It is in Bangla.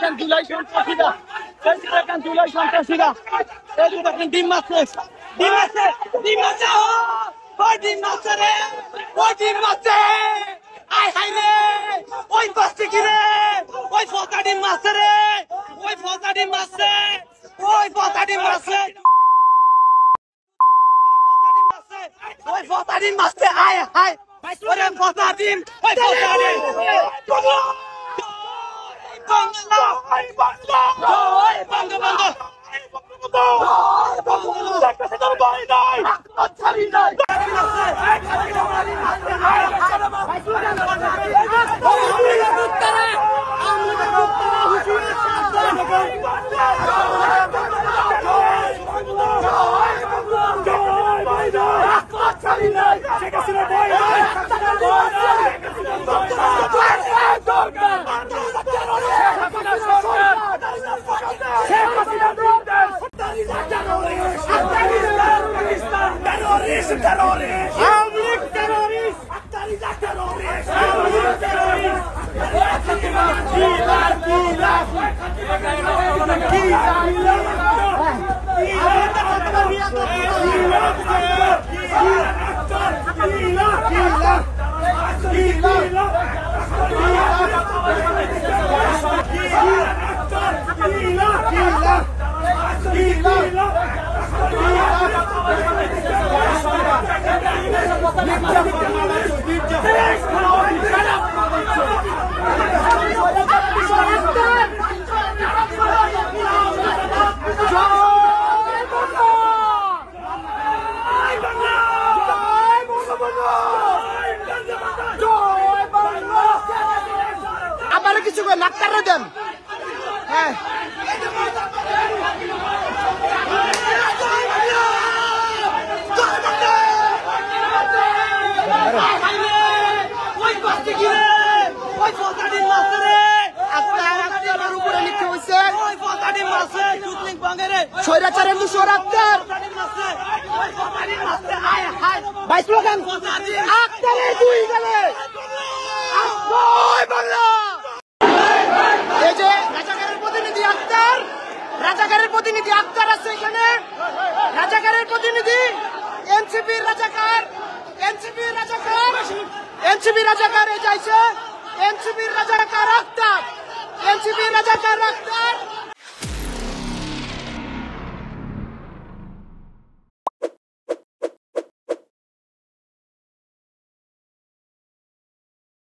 দেখেন জুলাই সন্ত্রাসীরা, দেখেন জুলাই সন্ত্রাসীরা, এই যে দেখেন ডিম মারছে, ডিম মারছে, ডিম মারছে, ওই ডিম মারছে রে, ওই ডিম মারছে, আয় হাই রে, ওই বাচ্চা কি রে, ওই ফসা ডিম মারছে রে, ওই ফসা ডিম মারছে, ওই ফসা ডিম মারছে, ওই ফসা ডিম মারছে, আয় হাই, ওরে ফসা ডিম, ওই ফসা ডিম, আবার কিছু করে ডাক্তাররা দেন। হ্যাঁ স্বৈরাচারের দুশোর আক্তার ভাই স্লোগান আক্তারের দুই গেলে এই যে রাজাকারের প্রতিনিধি আক্তার, রাজাকারের প্রতিনিধি আক্তার আছে এখানে, রাজাকারের প্রতিনিধি এনসিপির রাজাকার, এনসিপির রাজাকার, এনসিপির রাজাকার এই যাইছে, এনসিপির রাজাকার আক্তার, এনসিপির রাজাকার আক্তার।